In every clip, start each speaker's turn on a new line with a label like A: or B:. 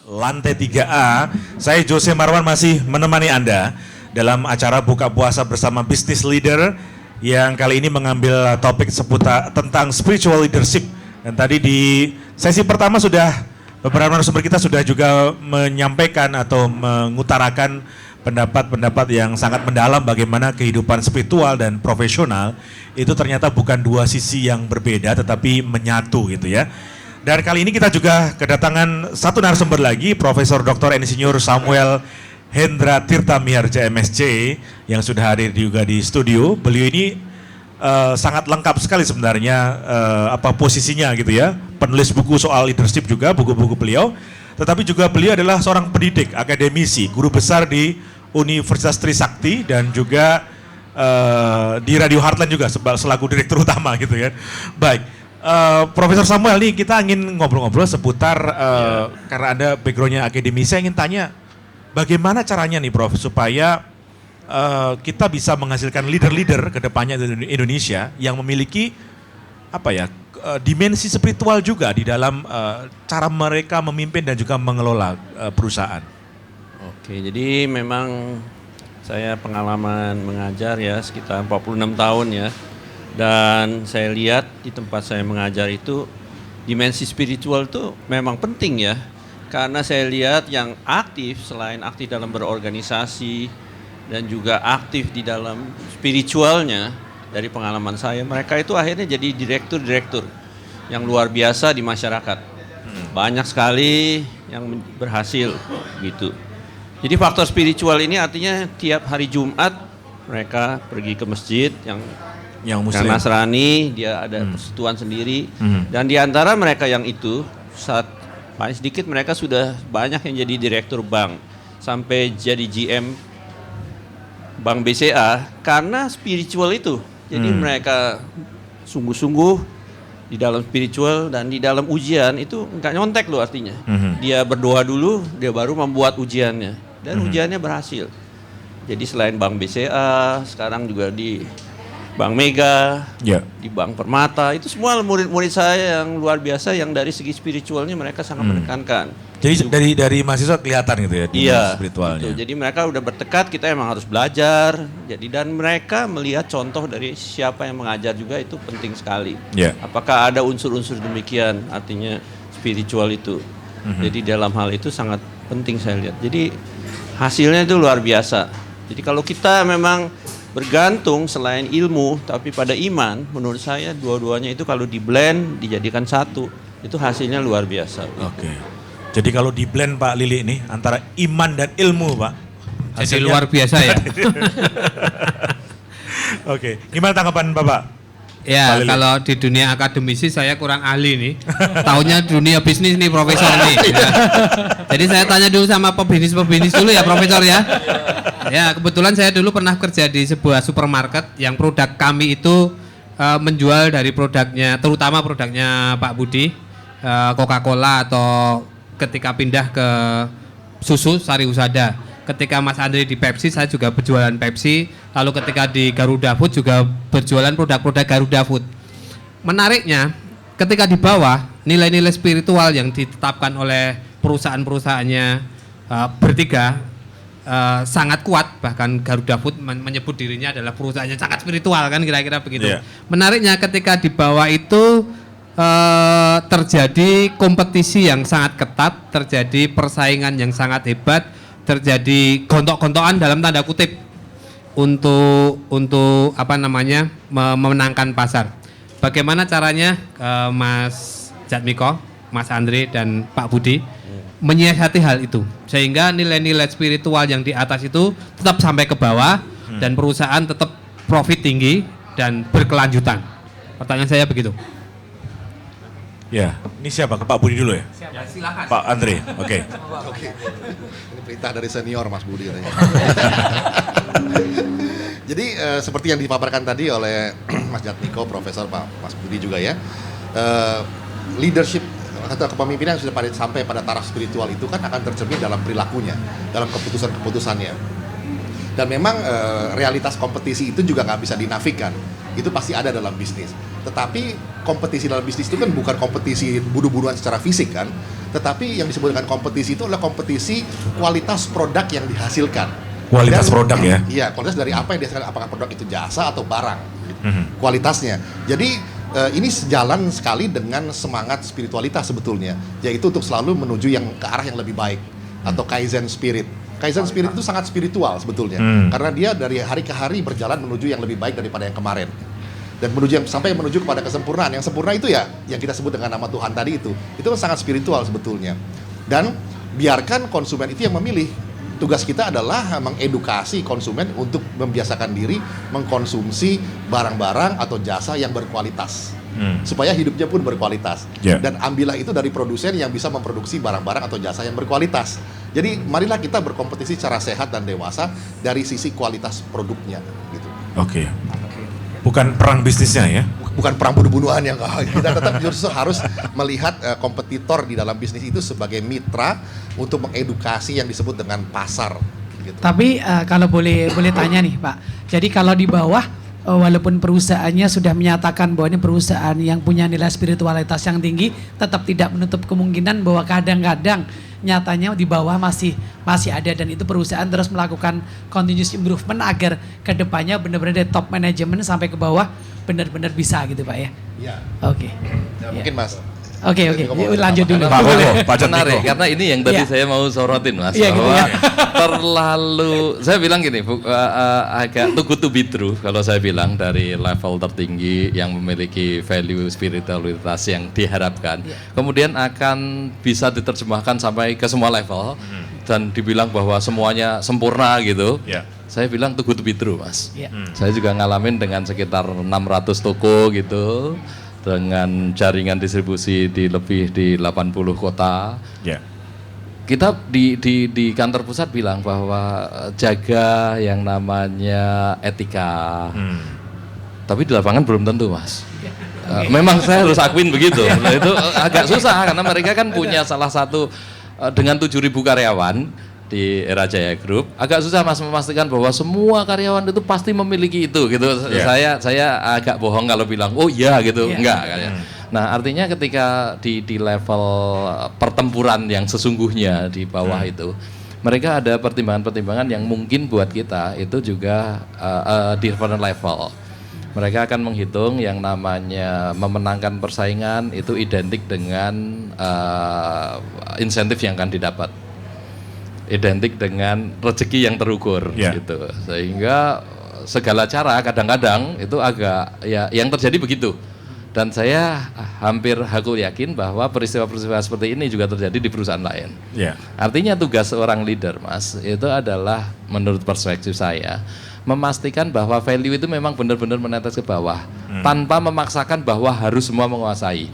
A: Lantai 3A, saya Jose Marwan masih menemani Anda dalam acara buka puasa bersama Business Leader yang kali ini mengambil topik seputar tentang spiritual leadership. Dan tadi di sesi pertama beberapa narasumber kita sudah juga menyampaikan atau mengutarakan pendapat-pendapat yang sangat mendalam bagaimana kehidupan spiritual dan profesional itu ternyata bukan dua sisi yang berbeda tetapi menyatu gitu ya. Dan kali ini kita juga kedatangan satu narasumber lagi, Profesor Dr. Insinyur Samuel Hendra Tirta Miharja MSc yang sudah hadir juga di studio. Beliau ini sangat lengkap sekali sebenarnya apa posisinya gitu ya. Penulis buku soal leadership juga, buku-buku beliau. Tetapi juga beliau adalah seorang pendidik, akademisi, guru besar di Universitas Trisakti dan juga di Radio Heartland juga selaku direktur utama gitu ya. Baik. Profesor Samuel nih kita ingin ngobrol-ngobrol seputar karena Anda backgroundnya akademisi, saya ingin tanya bagaimana caranya nih Prof supaya kita bisa menghasilkan leader-leader ke depannya di Indonesia yang memiliki apa ya dimensi spiritual juga di dalam cara mereka memimpin dan juga mengelola perusahaan.
B: Oke, jadi memang saya pengalaman mengajar ya sekitar 46 tahun ya. Dan saya lihat di tempat saya mengajar itu dimensi spiritual itu memang penting ya. Karena saya lihat yang aktif selain aktif dalam berorganisasi dan juga aktif di dalam spiritualnya dari pengalaman saya, mereka itu akhirnya jadi direktur-direktur yang luar biasa di masyarakat. Banyak sekali yang berhasil gitu. Jadi faktor spiritual ini artinya tiap hari Jumat mereka pergi ke masjid yang Muslim. Nasrani, dia ada persekutuan sendiri. Dan di antara mereka yang itu, paling sedikit mereka sudah banyak yang jadi direktur bank. Sampai jadi GM Bank BCA karena spiritual itu. Jadi mereka sungguh-sungguh di dalam spiritual dan di dalam ujian itu nggak nyontek loh artinya. Dia berdoa dulu, dia baru membuat ujiannya. Dan ujiannya berhasil. Jadi selain Bank BCA, sekarang juga di Bank Mega, di Bank Permata, itu semua murid-murid saya yang luar biasa yang dari segi spiritualnya mereka sangat menekankan.
A: Jadi dari mahasiswa kelihatan gitu ya,
B: iya,
A: spiritualnya.
B: Jadi mereka udah bertekad kita emang harus belajar. Jadi dan mereka melihat contoh dari siapa yang mengajar juga itu penting sekali. Apakah ada unsur-unsur demikian artinya spiritual itu. Jadi dalam hal itu sangat penting saya lihat. Jadi hasilnya itu luar biasa. Jadi kalau kita memang bergantung selain ilmu tapi pada iman, menurut saya dua-duanya itu kalau di blend dijadikan satu itu hasilnya luar biasa.
A: Oke. Jadi kalau di blend Pak Lili ini antara iman dan ilmu Pak,
C: hasilnya jadi luar biasa ya.
A: Oke. Gimana tanggapan Bapak?
C: Ya kalau di dunia akademisi saya kurang ahli nih. Taunya dunia bisnis nih Profesor nih. Ya. Jadi saya tanya dulu sama pebisnis dulu ya Profesor ya. Ya kebetulan saya dulu pernah kerja di sebuah supermarket yang produk kami itu menjual dari produknya, terutama produknya Pak Budi, Coca-Cola atau ketika pindah ke susu Sari Husada. Ketika Mas Andri di Pepsi, saya juga berjualan Pepsi. Lalu ketika di Garuda Food juga berjualan produk-produk Garuda Food. Menariknya, ketika di bawah nilai-nilai spiritual yang ditetapkan oleh perusahaan-perusahaannya bertiga sangat kuat. Bahkan Garuda Food menyebut dirinya adalah perusahaan yang sangat spiritual kan kira-kira begitu. Menariknya ketika di bawah itu terjadi kompetisi yang sangat ketat, terjadi persaingan yang sangat hebat, terjadi gontok-gontokan dalam tanda kutip untuk apa namanya memenangkan pasar. Bagaimana caranya Mas Jatmiko, Mas Andre dan Pak Budi menyiasati hal itu sehingga nilai-nilai spiritual yang di atas itu tetap sampai ke bawah dan perusahaan tetap profit tinggi dan berkelanjutan. Pertanyaan saya begitu.
A: Ya, ini siapa? Ke Pak Budi dulu ya?
C: Ya silakan.
A: Pak Andre, oke.
D: Ini perintah dari senior Mas Budi katanya. Jadi seperti yang dipaparkan tadi oleh Mas Jatmiko, Profesor Pak Mas Budi juga ya, leadership atau kepemimpinan yang sudah sampai pada taraf spiritual itu kan akan tercermin dalam perilakunya, dalam keputusan-keputusannya. Dan memang realitas kompetisi itu juga nggak bisa dinafikan. Itu pasti ada dalam bisnis. Tetapi kompetisi dalam bisnis itu kan bukan kompetisi bunuh-bunuhan secara fisik kan, Tetapi yang disebut dengan kompetisi itu adalah kompetisi kualitas produk yang dihasilkan.
A: Kualitas produk ya?
D: Iya, kualitas dari apa yang dihasilkan, apakah produk itu jasa atau barang, gitu. Kualitasnya. Jadi ini sejalan sekali dengan semangat spiritualitas sebetulnya, yaitu untuk selalu menuju yang ke arah yang lebih baik, atau Kaizen Spirit. Kaizen Spirit itu sangat spiritual sebetulnya, karena dia dari hari ke hari berjalan menuju yang lebih baik daripada yang kemarin, dan sampai menuju kepada kesempurnaan. Yang sempurna itu ya yang kita sebut dengan nama Tuhan tadi itu sangat spiritual sebetulnya. Dan biarkan konsumen itu yang memilih. Tugas kita adalah mengedukasi konsumen untuk membiasakan diri mengkonsumsi barang-barang atau jasa yang berkualitas, supaya hidupnya pun berkualitas. Dan ambillah itu dari produsen yang bisa memproduksi barang-barang atau jasa yang berkualitas. Jadi marilah kita berkompetisi secara sehat dan dewasa dari sisi kualitas produknya, gitu.
A: Oke. Bukan perang bisnisnya ya?
D: Bukan perang bunuh-bunuhan yang kita tetap justru harus melihat kompetitor di dalam bisnis itu sebagai mitra untuk mengedukasi yang disebut dengan pasar, gitu.
E: Tapi kalau boleh tanya nih Pak, jadi kalau di bawah walaupun perusahaannya sudah menyatakan bahwa ini perusahaan yang punya nilai spiritualitas yang tinggi, tetap tidak menutup kemungkinan bahwa kadang-kadang nyatanya di bawah masih ada, dan itu perusahaan terus melakukan continuous improvement agar kedepannya benar-benar dari top manajemen sampai ke bawah benar-benar bisa gitu Pak ya.
D: Iya.
E: Oke.
D: Ya, mungkin Mas.
E: Oke, lanjut dulu.
A: Pak Koko, Pak
F: Menarik,
A: Jatmiko.
F: karena ini yang tadi
E: Iya.
F: saya mau sorotin Mas,
E: Iya, gitu
F: bahwa
E: ya.
F: terlalu, saya bilang gini, agak too good to be true kalau saya bilang dari level tertinggi yang memiliki value spiritualitas yang diharapkan, kemudian akan bisa diterjemahkan sampai ke semua level dan dibilang bahwa semuanya sempurna gitu.
A: Ya.
F: Saya bilang too good to be true Mas.
E: Iya.
F: Saya juga ngalamin dengan sekitar 600 toko gitu, dengan jaringan distribusi di lebih di 80 kota.
A: Ya.
F: Kita di kantor pusat bilang bahwa jaga yang namanya etika. Tapi di lapangan belum tentu, Mas. Memang saya harus akuin begitu. Nah, itu agak susah karena mereka kan punya salah satu dengan 7.000 karyawan di Era Jaya Group, agak susah Mas memastikan bahwa semua karyawan itu pasti memiliki itu gitu. Saya agak bohong kalau bilang oh iya gitu, enggak kan. Nah, artinya ketika di level pertempuran yang sesungguhnya di bawah itu, mereka ada pertimbangan-pertimbangan yang mungkin buat kita itu juga different level. Mereka akan menghitung yang namanya memenangkan persaingan itu identik dengan insentif yang akan didapat, identik dengan rezeki yang terukur, gitu. Sehingga segala cara kadang-kadang itu agak ya yang terjadi begitu. Dan saya hampir hakul yakin bahwa peristiwa-peristiwa seperti ini juga terjadi di perusahaan lain. Artinya tugas seorang leader, Mas, itu adalah menurut perspektif saya memastikan bahwa value itu memang benar-benar menetes ke bawah tanpa memaksakan bahwa harus semua menguasai.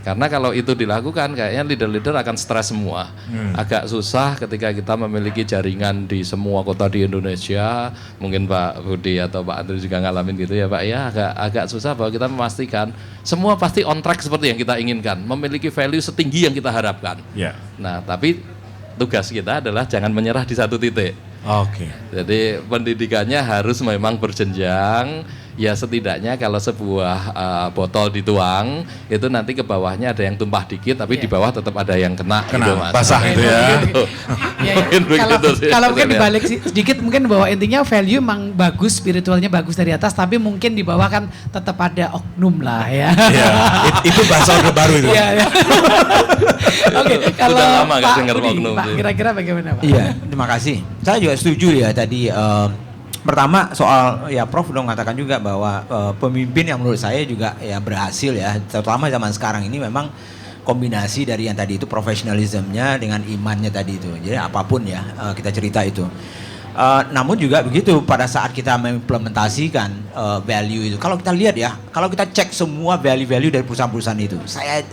F: Karena kalau itu dilakukan kayaknya leader-leader akan stres semua. Agak susah ketika kita memiliki jaringan di semua kota di Indonesia. Mungkin Pak Budi atau Pak Andri juga ngalamin gitu ya Pak ya. Agak susah bahwa kita memastikan semua pasti on track seperti yang kita inginkan, memiliki value setinggi yang kita harapkan. Nah, tapi tugas kita adalah jangan menyerah di satu titik. Jadi pendidikannya harus memang berjenjang. Ya setidaknya kalau sebuah botol dituang itu nanti ke bawahnya ada yang tumpah dikit, tapi di bawah tetap ada yang kena gitu, Mas.
A: Basah gitu ya.
E: Kalau mungkin dibalik sedikit mungkin bahwa intinya value memang bagus, spiritualnya bagus dari atas, tapi mungkin di bawah kan tetap ada oknum lah ya.
A: Itu bahasa orde baru itu.
E: Oke, kalau
F: lama nggak
E: Pak
F: dengar
E: Budi,
F: oknum
E: Pak,
F: sih.
E: kira-kira bagaimana Pak?
G: Iya, terima kasih. Saya juga setuju ya tadi. Pertama soal ya Prof udah mengatakan juga bahwa pemimpin yang menurut saya juga ya berhasil ya, terutama zaman sekarang ini memang kombinasi dari yang tadi itu profesionalismenya dengan imannya tadi itu. Jadi apapun ya kita cerita itu. Namun juga begitu pada saat kita mengimplementasikan value itu. Kalau kita lihat ya, kalau kita cek semua value-value dari perusahaan-perusahaan itu,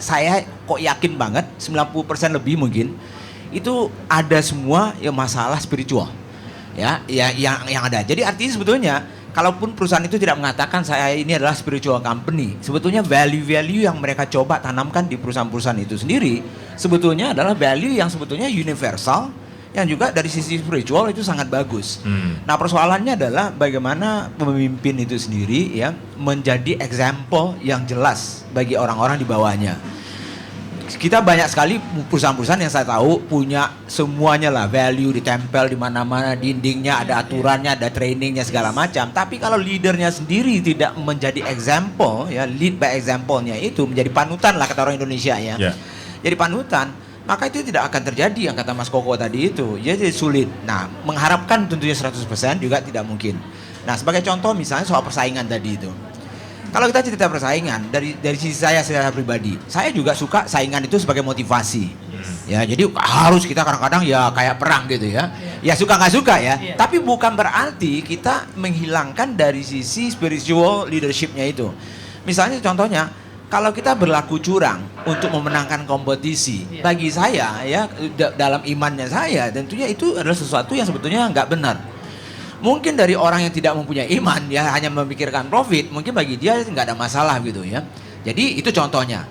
G: saya kok yakin banget 90% lebih mungkin itu ada semua ya masalah spiritual. Ya yang ada. Jadi artinya sebetulnya kalaupun perusahaan itu tidak mengatakan saya ini adalah spiritual company, sebetulnya value-value yang mereka coba tanamkan di perusahaan-perusahaan itu sendiri sebetulnya adalah value yang sebetulnya universal, yang juga dari sisi spiritual itu sangat bagus. Nah, persoalannya adalah bagaimana pemimpin itu sendiri ya menjadi example yang jelas bagi orang-orang di bawahnya. kita banyak sekali perusahaan-perusahaan yang saya tahu punya semuanya lah, value ditempel di mana-mana, dindingnya ada aturannya, ada trainingnya segala macam. Tapi kalau leadernya sendiri tidak menjadi example, ya lead by example-nya itu menjadi panutan lah kata orang Indonesia ya. Jadi panutan, maka itu tidak akan terjadi yang kata Mas Koko tadi itu. Jadi sulit. Nah, mengharapkan tentunya 100% juga tidak mungkin. Nah, sebagai contoh misalnya soal persaingan tadi itu. Kalau kita cerita persaingan dari sisi saya secara pribadi, saya juga suka saingan itu sebagai motivasi. Ya, jadi harus kita kadang-kadang ya kayak perang gitu ya. Ya suka nggak suka ya. Tapi bukan berarti kita menghilangkan dari sisi spiritual leadership-nya itu. Misalnya contohnya, kalau kita berlaku curang untuk memenangkan kompetisi, bagi saya ya dalam imannya saya tentunya itu adalah sesuatu yang sebetulnya nggak benar. Mungkin dari orang yang tidak mempunyai iman ya hanya memikirkan profit, mungkin bagi dia nggak ada masalah gitu ya. Jadi itu contohnya.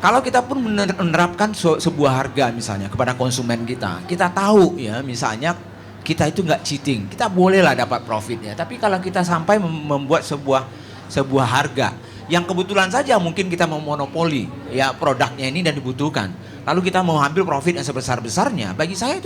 G: Kalau kita pun menerapkan sebuah harga misalnya kepada konsumen kita tahu ya misalnya kita itu nggak cheating, kita bolehlah dapat profit ya. Tapi kalau kita sampai membuat sebuah harga yang kebetulan saja mungkin kita memonopoli ya produknya ini dan dibutuhkan, lalu kita mau ambil profit yang sebesar-besarnya, bagi saya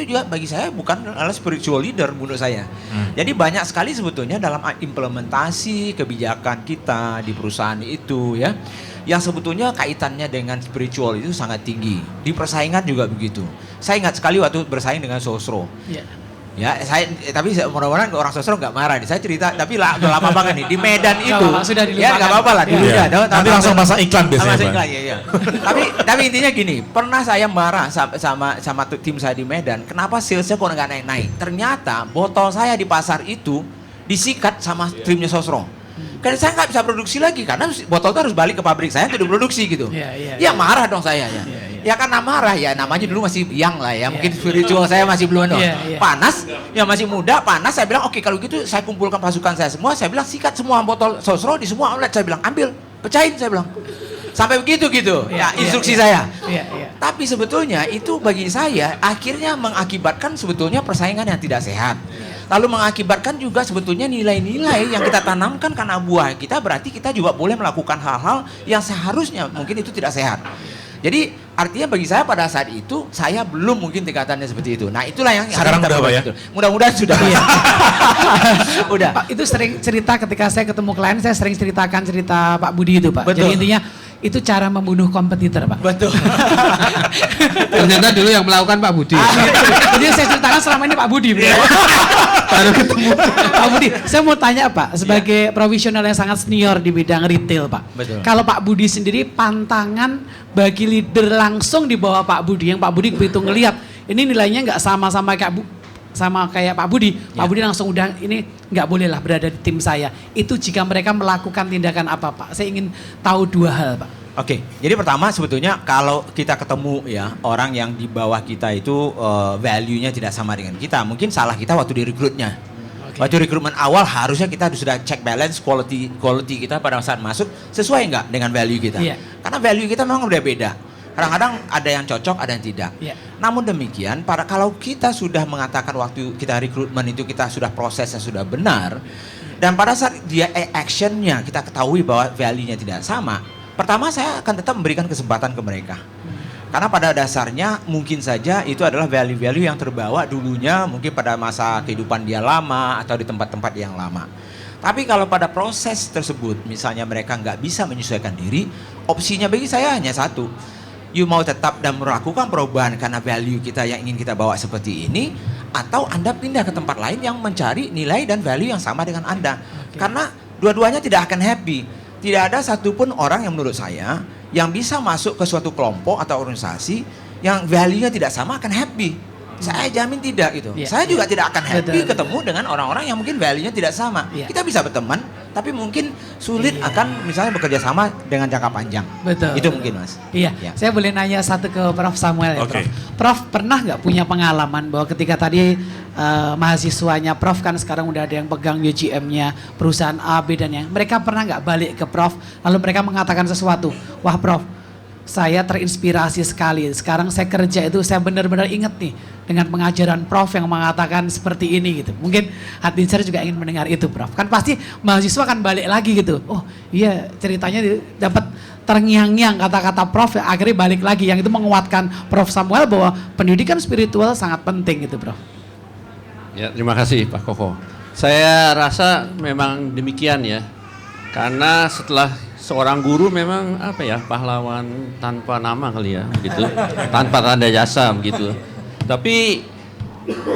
G: bukan adalah spiritual leader menurut saya. Jadi banyak sekali sebetulnya dalam implementasi kebijakan kita di perusahaan itu ya, yang sebetulnya kaitannya dengan spiritual itu sangat tinggi. Di persaingan juga begitu. Saya ingat sekali waktu bersaing dengan Sosro. Ya, tapi mudah-mudahan orang Sosro nggak marah nih. Saya cerita, tapi udah lama banget nih di Medan itu. Ya nggak apa-apa lah dulu ya.
A: Nanti langsung masuk iklan biasanya.
G: Masuk iklan, ya. tapi intinya gini, pernah saya marah sama tim saya di Medan. Kenapa salesnya kok nggak naik-naik? Ternyata botol saya di pasar itu disikat sama timnya Sosro. Karena saya nggak bisa produksi lagi karena botol itu harus balik ke pabrik saya untuk diproduksi gitu. Ya marah dong saya ya. Ya karena marah ya, namanya dulu masih young lah ya, mungkin spiritual saya masih belum panas, ya masih muda, panas. Saya bilang oke, kalau gitu saya kumpulkan pasukan saya semua, saya bilang sikat semua botol Sosro di semua outlet, saya bilang ambil, pecahin, saya bilang. Sampai begitu gitu, ya instruksi saya. Tapi sebetulnya itu bagi saya akhirnya mengakibatkan sebetulnya persaingan yang tidak sehat. Lalu mengakibatkan juga sebetulnya nilai-nilai yang kita tanamkan karena buah kita, berarti kita juga boleh melakukan hal-hal yang seharusnya mungkin itu tidak sehat. Jadi artinya bagi saya pada saat itu saya belum mungkin tingkatannya seperti itu. Nah itulah yang
A: sekarang udah Pak ya?
G: Mudah-mudahan sudah. Udah.
E: Pak, itu sering cerita ketika saya ketemu klien, saya sering ceritakan cerita Pak Budi itu Pak.
G: Betul.
E: Jadi intinya itu cara membunuh kompetitor Pak.
G: Betul.
C: Ternyata dulu yang melakukan Pak Budi.
E: Jadi saya ceritakan selama ini Pak Budi. Baru ketemu Pak Budi. Saya mau tanya Pak, sebagai profesional yang sangat senior di bidang retail Pak.
G: Betul.
E: Kalau Pak Budi sendiri pantangan bagi leader langsung di bawah Pak Budi, yang Pak Budi begitu ngelihat ini nilainya nggak sama-sama kayak Pak Budi. Pak Budi langsung udah ini nggak boleh lah berada di tim saya. Itu jika mereka melakukan tindakan apa Pak? Saya ingin tahu dua hal Pak.
G: Oke, jadi pertama sebetulnya kalau kita ketemu ya orang yang di bawah kita itu value-nya tidak sama dengan kita, mungkin salah kita waktu di rekrutnya. Waktu rekrutmen awal harusnya kita sudah check balance quality kita pada saat masuk sesuai nggak dengan value kita. Karena value kita memang udah beda. Kadang-kadang ada yang cocok, ada yang tidak. Namun demikian, kalau kita sudah mengatakan waktu kita rekrutmen itu kita sudah prosesnya sudah benar, dan pada saat dia actionnya kita ketahui bahwa value-nya tidak sama, pertama saya akan tetap memberikan kesempatan ke mereka. Karena pada dasarnya mungkin saja itu adalah value-value yang terbawa dulunya mungkin pada masa kehidupan dia lama atau di tempat-tempat yang lama. Tapi kalau pada proses tersebut misalnya mereka nggak bisa menyesuaikan diri, opsinya bagi saya hanya satu. You mau tetap dan melakukan perubahan karena value kita yang ingin kita bawa seperti ini, atau Anda pindah ke tempat lain yang mencari nilai dan value yang sama dengan Anda. Karena dua-duanya tidak akan happy. Tidak ada satupun orang yang menurut saya yang bisa masuk ke suatu kelompok atau organisasi yang value-nya tidak sama akan happy. Saya jamin tidak gitu. Saya juga tidak akan happy ketemu dengan orang-orang yang mungkin value-nya tidak sama. Kita bisa berteman, tapi mungkin sulit akan misalnya bekerja sama dengan jangka panjang.
E: Betul.
G: Itu mungkin Mas.
E: Saya boleh nanya satu ke Prof Samuel ya Prof. Prof pernah nggak punya pengalaman bahwa ketika tadi mahasiswanya Prof kan sekarang udah ada yang pegang UGM-nya perusahaan A, B dan yang mereka pernah nggak balik ke Prof lalu mereka mengatakan sesuatu, wah Prof saya terinspirasi sekali. Sekarang saya kerja itu saya benar-benar ingat nih dengan pengajaran Prof yang mengatakan seperti ini gitu. Mungkin hati saya juga ingin mendengar itu Prof. Kan pasti mahasiswa kan balik lagi gitu. Oh iya ceritanya dapat terngiang-ngiang kata-kata Prof akhirnya balik lagi. Yang itu menguatkan Prof Samuel bahwa pendidikan spiritual sangat penting gitu Prof.
B: Ya, terima kasih Pak Koko. Saya rasa memang demikian ya. Karena setelah seorang guru memang pahlawan tanpa nama kali ya, gitu, tanpa tanda jasa begitu. Tapi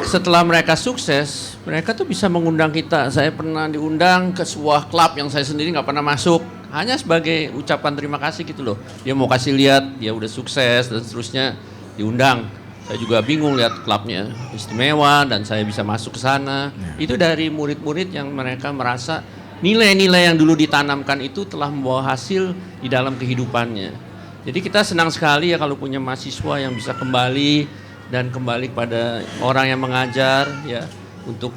B: setelah mereka sukses, mereka tuh bisa mengundang kita. Saya pernah diundang ke sebuah klub yang saya sendiri nggak pernah masuk, hanya sebagai ucapan terima kasih gitu loh. Dia mau kasih lihat dia udah sukses dan seterusnya, diundang. Saya juga bingung lihat klubnya istimewa dan saya bisa masuk ke sana. Itu dari murid-murid yang mereka merasa nilai-nilai yang dulu ditanamkan itu telah membawa hasil di dalam kehidupannya. Jadi kita senang sekali ya kalau punya mahasiswa yang bisa kembali dan kembali pada orang yang mengajar ya untuk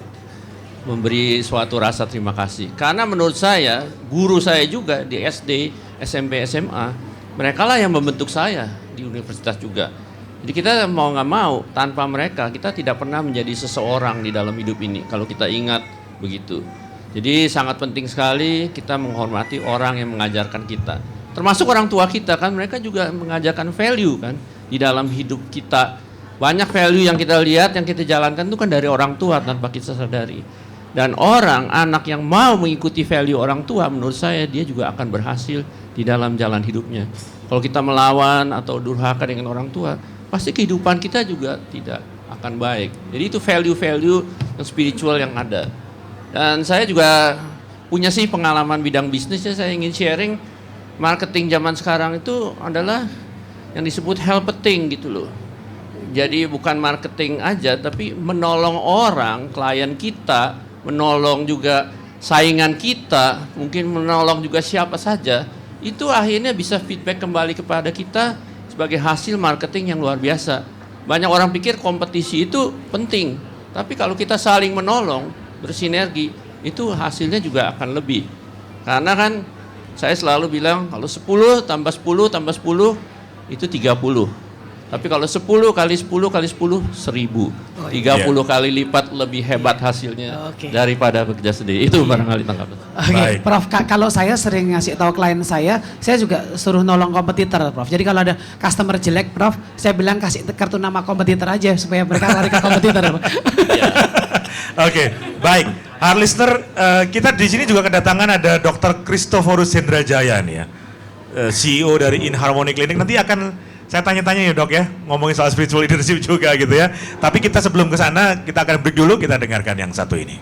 B: memberi suatu rasa terima kasih. Karena menurut saya, guru saya juga di SD, SMP, SMA, mereka lah yang membentuk saya di universitas juga. Jadi kita mau nggak mau, tanpa mereka kita tidak pernah menjadi seseorang di dalam hidup ini. Kalau kita ingat begitu. Jadi sangat penting sekali kita menghormati orang yang mengajarkan kita. Termasuk orang tua kita kan, mereka juga mengajarkan value kan di dalam hidup kita. Banyak value yang kita lihat, yang kita jalankan itu kan dari orang tua tanpa kita sadari. Dan anak yang mau mengikuti value orang tua, menurut saya dia juga akan berhasil di dalam jalan hidupnya. Kalau kita melawan atau durhaka dengan orang tua, pasti kehidupan kita juga tidak akan baik. Jadi itu value-value yang spiritual yang ada. Dan saya juga punya sih pengalaman bidang bisnisnya, saya ingin sharing. Marketing zaman sekarang itu adalah yang disebut helpeting gitu loh. Jadi bukan marketing aja, tapi menolong orang, klien kita, menolong juga saingan kita, mungkin menolong juga siapa saja. Itu akhirnya bisa feedback kembali kepada kita sebagai hasil marketing yang luar biasa. Banyak orang pikir kompetisi itu penting, tapi kalau kita saling menolong, bersinergi, itu hasilnya juga akan lebih. Karena kan saya selalu bilang kalau 10 tambah 10 tambah 10 itu 30. Tapi kalau 10 kali 10 kali 10 1000. 30 kali lipat lebih hebat hasilnya daripada bekerja sendiri. Itu barangkali tanggapan.
E: Oke, Prof, kalau saya sering ngasih tahu klien saya juga suruh nolong kompetitor, Prof. Jadi kalau ada customer jelek, Prof, saya bilang kasih kartu nama kompetitor aja supaya mereka lari ke kompetitor.
A: Oke, baik. Hard listener, kita di sini juga kedatangan ada Dr. Christophorus Hendrajaya nih ya, CEO dari InHarmony Clinic. Nanti akan saya tanya-tanya ya Dok ya, ngomongin soal spiritual leadership juga gitu ya. Tapi kita sebelum ke sana, kita akan break dulu, kita dengarkan yang satu ini.